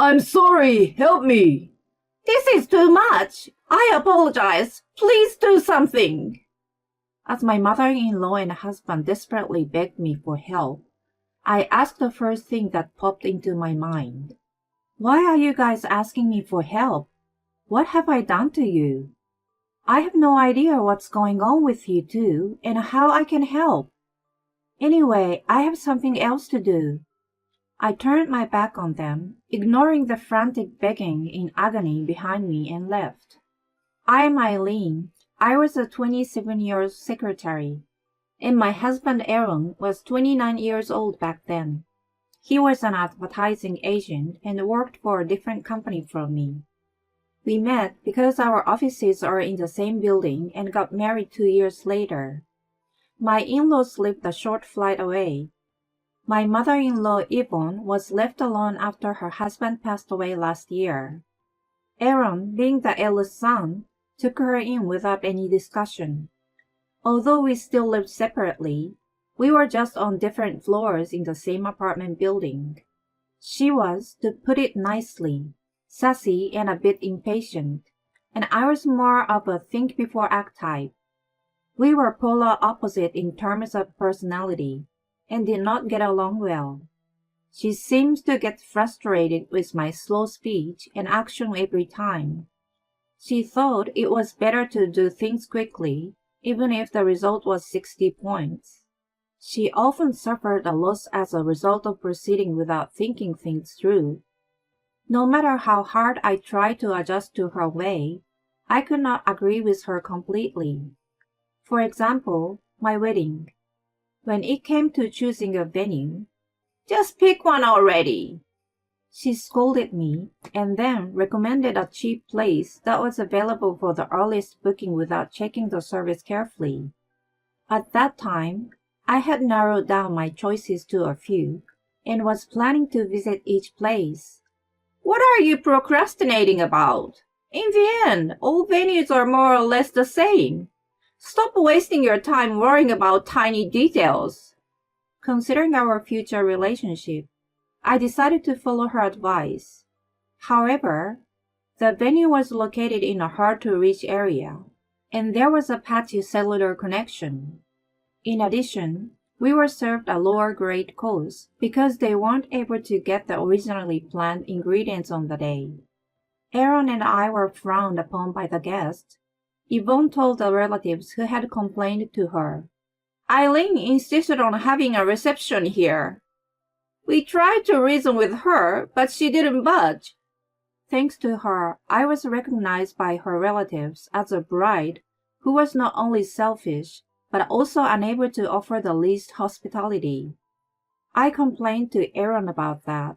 I'm sorry, help me. This is too much. I apologize. Please do something. As my mother-in-law and husband desperately begged me for help, I asked the first thing that popped into my mind. Why are you guys asking me for help? What have I done to you? I have no idea what's going on with you two and how I can help. Anyway, I have something else to do. I turned my back on them, ignoring the frantic begging in agony behind me, and left. I am Eileen. I was a 27-year-old secretary, and my husband Aaron was 29 years old back then. He was an advertising agent and worked for a different company from me. We met because our offices are in the same building and got married 2 years later. My in-laws lived a short flight away. My mother-in-law Yvonne was left alone after her husband passed away last year. Aaron, being the eldest son, took her in without any discussion. Although we still lived separately, we were just on different floors in the same apartment building. She was, to put it nicely, sassy and a bit impatient, and I was more of a think-before-act type. We were polar opposite in terms of personality, and did not get along well. She seems to get frustrated with my slow speech and action every time. She thought it was better to do things quickly, even if the result was 60 points. She often suffered a loss as a result of proceeding without thinking things through. No matter how hard I tried to adjust to her way, I could not agree with her completely. For example, my wedding. When it came to choosing a venue, "Just pick one already," she scolded me and then recommended a cheap place that was available for the earliest booking without checking the service carefully. At that time, I had narrowed down my choices to a few and was planning to visit each place. "What are you procrastinating about? In the end, all venues are more or less the same. Stop wasting your time worrying about tiny details." Considering our future relationship, I decided to follow her advice. However, the venue was located in a hard-to-reach area, and there was a patchy cellular connection. In addition, we were served a lower-grade course because they weren't able to get the originally planned ingredients on the day. Aaron and I were frowned upon by the guests. Yvonne told the relatives who had complained to her. "Eileen insisted on having a reception here. We tried to reason with her, but she didn't budge." Thanks to her, I was recognized by her relatives as a bride who was not only selfish, but also unable to offer the least hospitality. I complained to Aaron about that.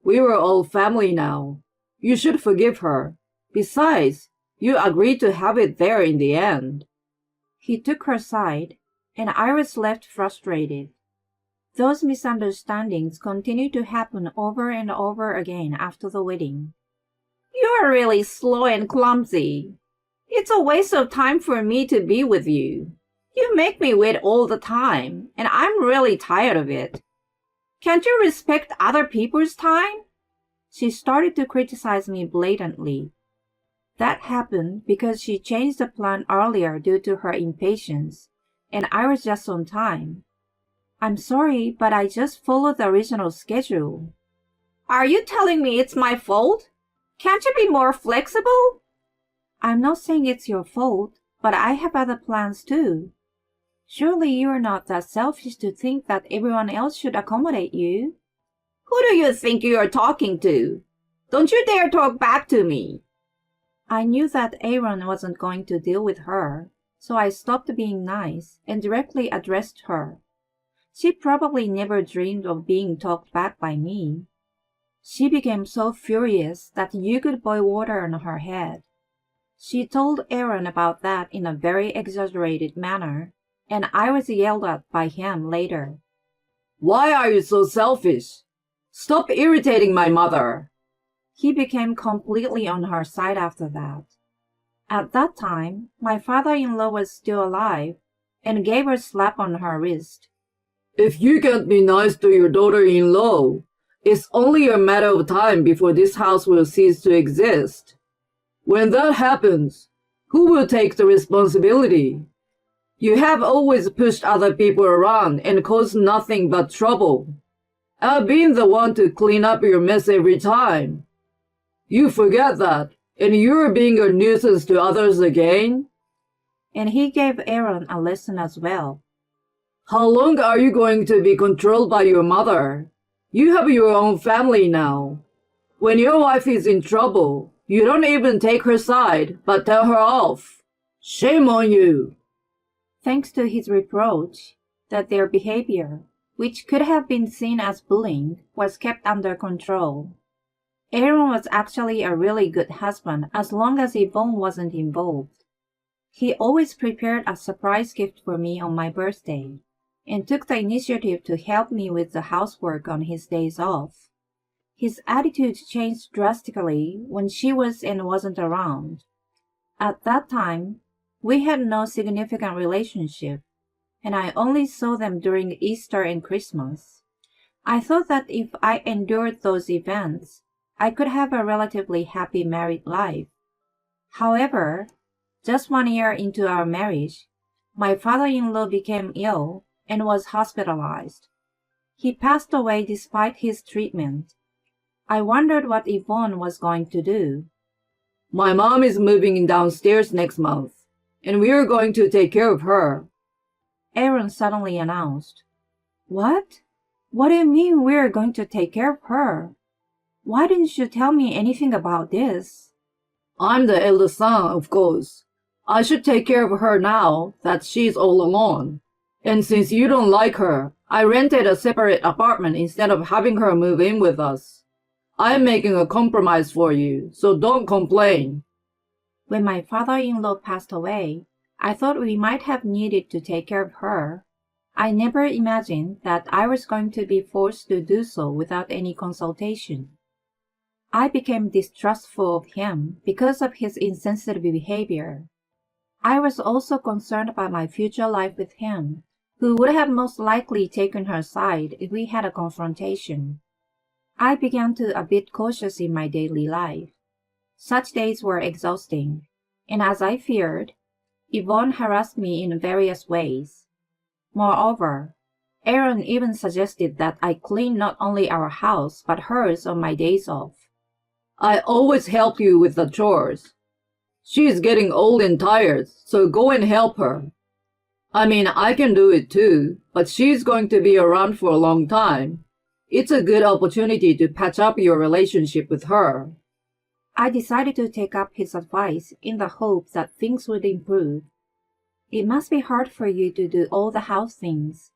We were all family now. You should forgive her. Besides, you agreed to have it there in the end. He took her side, and I was left frustrated. Those misunderstandings continued to happen over and over again after the wedding. "You are really slow and clumsy. It's a waste of time for me to be with you. You make me wait all the time, and I'm really tired of it. Can't you respect other people's time?" She started to criticize me blatantly. That happened because she changed the plan earlier due to her impatience, and I was just on time. "I'm sorry, but I just followed the original schedule." "Are you telling me it's my fault? Can't you be more flexible?" "I'm not saying it's your fault, but I have other plans too. Surely you are not that selfish to think that everyone else should accommodate you." "Who do you think you are talking to? Don't you dare talk back to me." I knew that Aaron wasn't going to deal with her, so I stopped being nice and directly addressed her. She probably never dreamed of being talked back by me. She became so furious that you could boil water on her head. She told Aaron about that in a very exaggerated manner, and I was yelled at by him later. "Why are you so selfish? Stop irritating my mother." He became completely on her side after that. At that time, my father-in-law was still alive and gave her a slap on her wrist. "If you can't be nice to your daughter-in-law, It's only a matter of time before this house will cease to exist. When that happens, who will take the responsibility? You have always pushed other people around and caused nothing but trouble. I've been the one to clean up your mess every time. You forget that, and you're being a nuisance to others again? And he gave Aaron a lesson as well. How long are you going to be controlled by your mother? You have your own family now. When your wife is in trouble, you don't even take her side, but tell her off. Shame on you. Thanks to his reproach that their behavior, which could have been seen as bullying, was kept under control. Aaron was actually a really good husband as long as Yvonne wasn't involved. He always prepared a surprise gift for me on my birthday and took the initiative to help me with the housework on his days off. His attitude changed drastically when she was and wasn't around. At that time, we had no significant relationship, and I only saw them during Easter and Christmas. I thought that if I endured those events, I could have a relatively happy married life. However, just 1 year into our marriage, my father-in-law became ill and was hospitalized. He passed away despite his treatment. I wondered what Yvonne was going to do. My mom is moving in downstairs next month, and we're going to take care of her. Aaron suddenly announced. What? What do you mean we're going to take care of her? Why didn't you tell me anything about this? I'm the eldest son, of course. I should take care of her now that she's all alone. And since you don't like her, I rented a separate apartment instead of having her move in with us. I'm making a compromise for you, so don't complain. When my father-in-law passed away, I thought we might have needed to take care of her. I never imagined that I was going to be forced to do so without any consultation. I became distrustful of him because of his insensitive behavior. I was also concerned about my future life with him, who would have most likely taken her side if we had a confrontation. I began to a bit cautious in my daily life. Such days were exhausting, and as I feared, Yvonne harassed me in various ways. Moreover, Aaron even suggested that I clean not only our house but hers on my days off. I always help you with the chores. She's getting old and tired, so go and help her. I mean, I can do it too, but she's going to be around for a long time. It's a good opportunity to patch up your relationship with her. I decided to take up his advice in the hope that things would improve. It must be hard for you to do all the house things.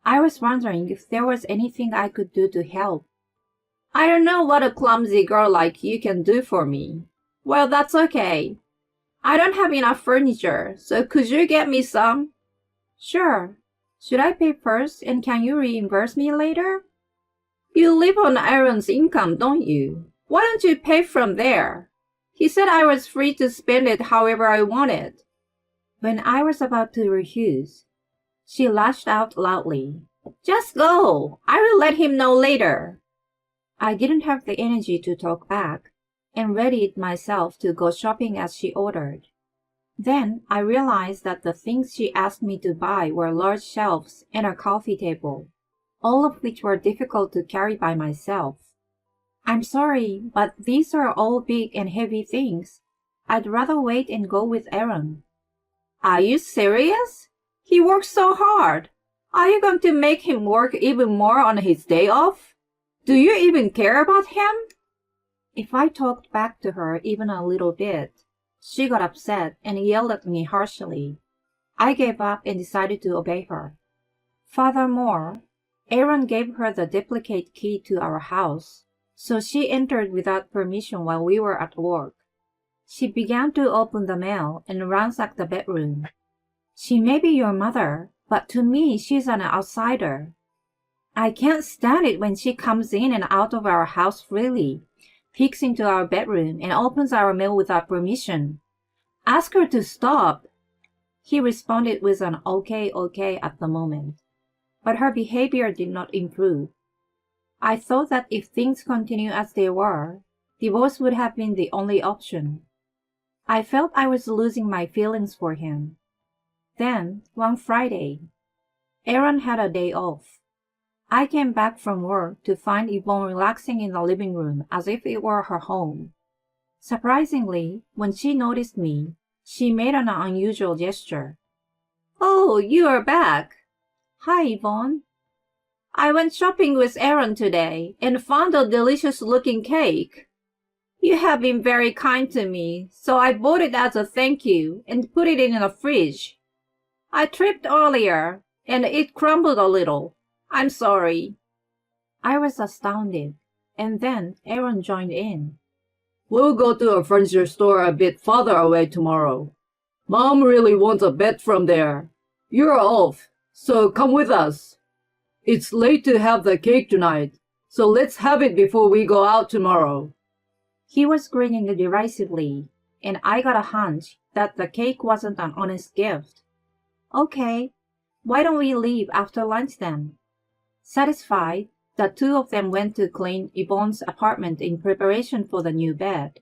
I was wondering if there was anything I could do to help. I don't know what a clumsy girl like you can do for me. Well, that's okay. I don't have enough furniture, so could you get me some? Sure. Should I pay first and can you reimburse me later? You live on Aaron's income, don't you? Why don't you pay from there? He said I was free to spend it however I wanted. When I was about to refuse, she lashed out loudly. Just go. I will let him know later. I didn't have the energy to talk back and readied myself to go shopping as she ordered. Then I realized that the things she asked me to buy were large shelves and a coffee table, all of which were difficult to carry by myself. I'm sorry, but these are all big and heavy things. I'd rather wait and go with Aaron. Are you serious? He works so hard. Are you going to make him work even more on his day off? Do you even care about him? If I talked back to her even a little bit, she got upset and yelled at me harshly. I gave up and decided to obey her. Furthermore, Aaron gave her the duplicate key to our house, so she entered without permission while we were at work. She began to open the mail and ransack the bedroom. She may be your mother, but to me she's an outsider. I can't stand it when she comes in and out of our house freely, peeks into our bedroom, and opens our mail without permission. Ask her to stop. He responded with an okay at the moment, but her behavior did not improve. I thought that if things continued as they were, divorce would have been the only option. I felt I was losing my feelings for him. Then, one Friday, Aaron had a day off. I came back from work to find Yvonne relaxing in the living room as if it were her home. Surprisingly, when she noticed me, she made an unusual gesture. "Oh, you are back. Hi, Yvonne. I went shopping with Aaron today and found a delicious-looking cake. You have been very kind to me, so I bought it as a thank you and put it in the fridge. I tripped earlier, and it crumbled a little. I'm sorry." I was astounded, and then Aaron joined in. We'll go to a furniture store a bit farther away tomorrow. Mom really wants a bed from there. You're off, so come with us. It's late to have the cake tonight, so let's have it before we go out tomorrow. He was grinning derisively, and I got a hunch that the cake wasn't an honest gift. Okay, why don't we leave after lunch then? Satisfied, the two of them went to clean Yvonne's apartment in preparation for the new bed.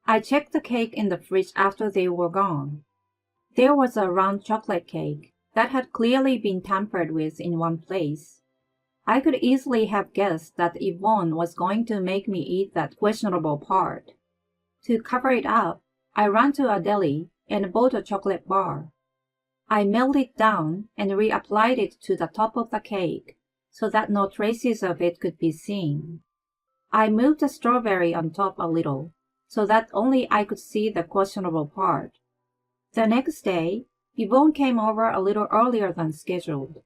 I checked the cake in the fridge after they were gone. There was a round chocolate cake that had clearly been tampered with in one place. I could easily have guessed that Yvonne was going to make me eat that questionable part. To cover it up, I ran to a deli and bought a chocolate bar. I melted it down and reapplied it to the top of the cake so that no traces of it could be seen. I moved the strawberry on top a little so that only I could see the questionable part. The next day, Yvonne came over a little earlier than scheduled.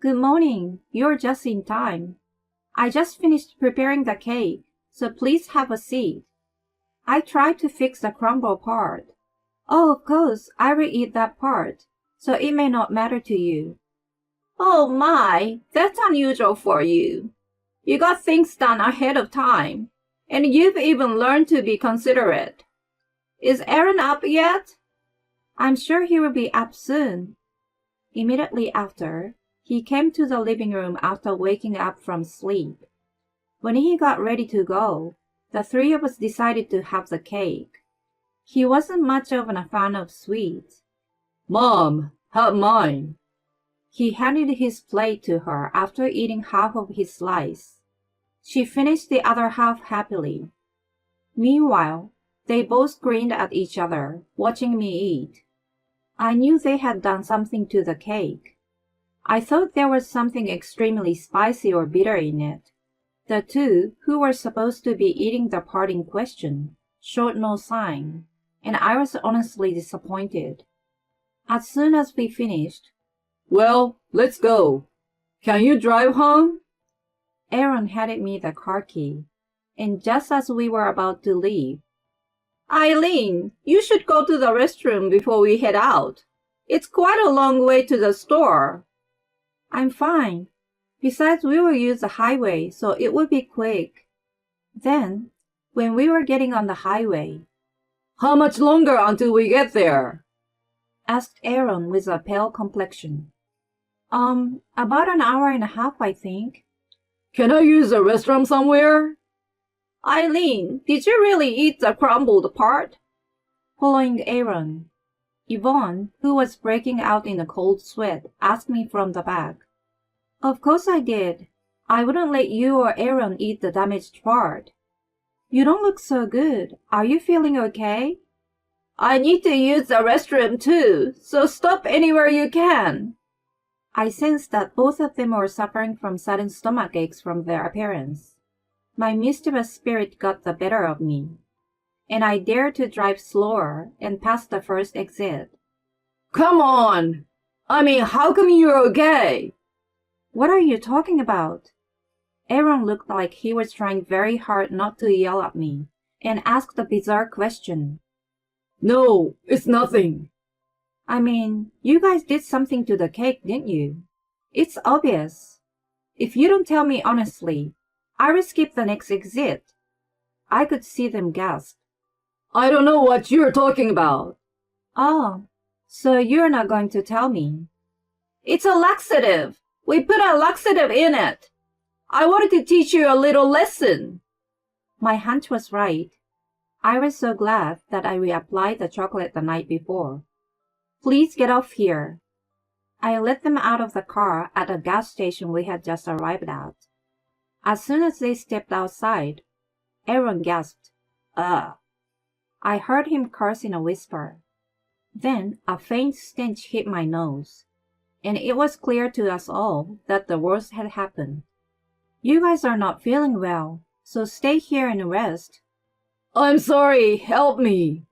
"Good morning. You're just in time. I just finished preparing the cake, so please have a seat." I tried to fix the crumble part. "Oh, of course, I will eat that part, so it may not matter to you." "Oh my, that's unusual for you. You got things done ahead of time, and you've even learned to be considerate. Is Aaron up yet?" "I'm sure he will be up soon." Immediately after, he came to the living room after waking up from sleep. When he got ready to go, the three of us decided to have the cake. He wasn't much of a fan of sweets. Mom, have mine. He handed his plate to her after eating half of his slice. She finished the other half happily. Meanwhile, they both grinned at each other, watching me eat. I knew they had done something to the cake. I thought there was something extremely spicy or bitter in it. The two, who were supposed to be eating the part in question, showed no sign, and I was honestly disappointed. As soon as we finished, "Well, let's go. Can you drive home?" Aaron handed me the car key, and just as we were about to leave, "Eileen, you should go to the restroom before we head out. It's quite a long way to the store." "I'm fine. Besides, we will use the highway, so it will be quick." Then, when we were getting on the highway, "How much longer until we get there?" asked Aaron with a pale complexion. About an hour and a half, I think." "Can I use the restroom somewhere?" "Eileen, did you really eat the crumbled part?" Following Aaron, Yvonne, who was breaking out in a cold sweat, asked me from the back. "Of course I did. I wouldn't let you or Aaron eat the damaged part." "You don't look so good. Are you feeling okay?" "I need to use the restroom too, so stop anywhere you can." I sensed that both of them were suffering from sudden stomach aches from their appearance. My mischievous spirit got the better of me, and I dared to drive slower and past the first exit. "Come on! I mean, how come you're okay?" "What are you talking about?" Aaron looked like he was trying very hard not to yell at me, and asked a bizarre question. "No, it's nothing." "I mean, you guys did something to the cake, didn't you? It's obvious. If you don't tell me honestly, I will skip the next exit." I could see them gasp. "I don't know what you're talking about." "Oh, so you're not going to tell me?" "It's a laxative. We put a laxative in it." I wanted to teach you a little lesson. My hunch was right. I was so glad that I reapplied the chocolate the night before. Please get off here. I let them out of the car at a gas station we had just arrived at. As soon as they stepped outside, Aaron gasped, "Ugh." I heard him curse in a whisper. Then a faint stench hit my nose, and it was clear to us all that the worst had happened. "You guys are not feeling well, so stay here and rest." I'm sorry, help me.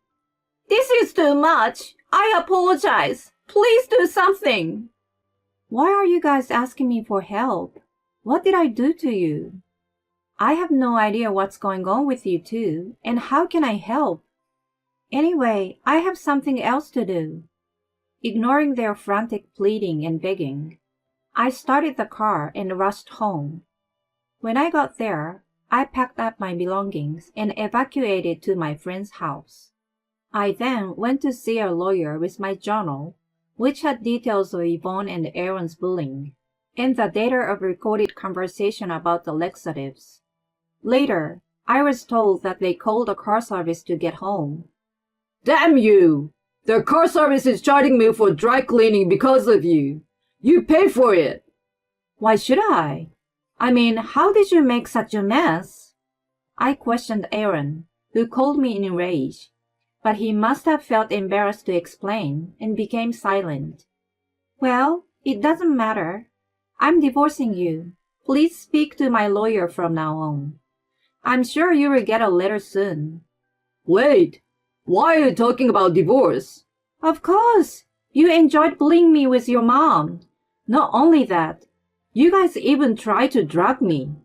"This is too much. I apologize. Please do something." "Why are you guys asking me for help? What did I do to you?" "I have no idea what's going on with you two, and how can I help? Anyway, I have something else to do." Ignoring their frantic pleading and begging, I started the car and rushed home. When I got there, I packed up my belongings and evacuated to my friend's house. I then went to see a lawyer with my journal, which had details of Yvonne and Aaron's bullying, and the data of recorded conversation about the laxatives. Later, I was told that they called the car service to get home. Damn you! The car service is charging me for dry cleaning because of you. You pay for it. Why should I? I mean, how did you make such a mess? I questioned Aaron, who called me in a rage, but he must have felt embarrassed to explain and became silent. "Well, it doesn't matter. I'm divorcing you. Please speak to my lawyer from now on. I'm sure you will get a letter soon." Wait, why are you talking about divorce? "Of course. You enjoyed bullying me with your mom. Not only that, you guys even tried to drug me.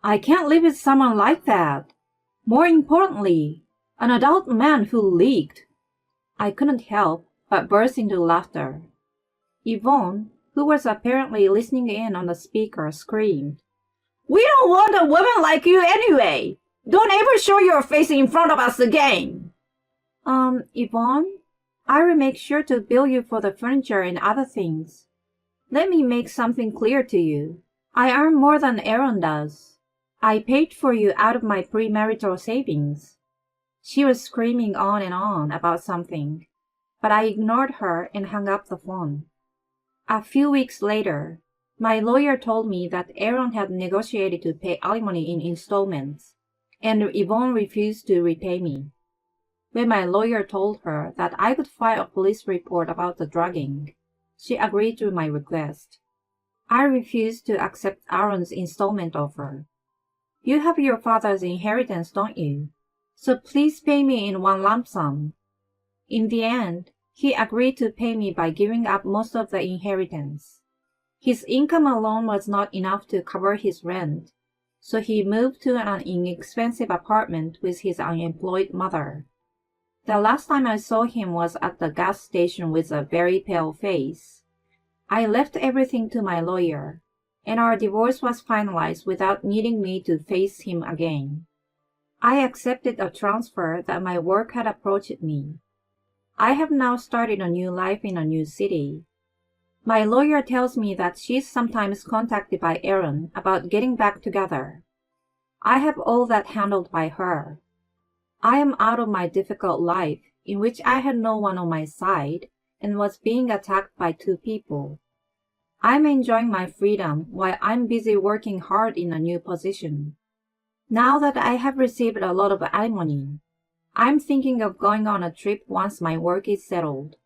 I can't live with someone like that. More importantly, an adult man who leaked." I couldn't help but burst into laughter. Yvonne, who was apparently listening in on the speaker, screamed, "We don't want a woman like you anyway. Don't ever show your face in front of us again." Yvonne, I will make sure to bill you for the furniture and other things. Let me make something clear to you. I earn more than Aaron does. I paid for you out of my premarital savings." She was screaming on and on about something, but I ignored her and hung up the phone. A few weeks later, my lawyer told me that Aaron had negotiated to pay alimony in installments, and Yvonne refused to repay me. When my lawyer told her that I could file a police report about the drugging, she agreed to my request. I refused to accept Aaron's installment offer. "You have your father's inheritance, don't you? So please pay me in one lump sum." In the end, he agreed to pay me by giving up most of the inheritance. His income alone was not enough to cover his rent, so he moved to an inexpensive apartment with his unemployed mother. The last time I saw him was at the gas station with a very pale face. I left everything to my lawyer, and our divorce was finalized without needing me to face him again. I accepted a transfer that my work had approached me. I have now started a new life in a new city. My lawyer tells me that she's sometimes contacted by Aaron about getting back together. I have all that handled by her. I am out of my difficult life in which I had no one on my side and was being attacked by two people. I'm enjoying my freedom while I'm busy working hard in a new position. Now that I have received a lot of alimony, I'm thinking of going on a trip once my work is settled.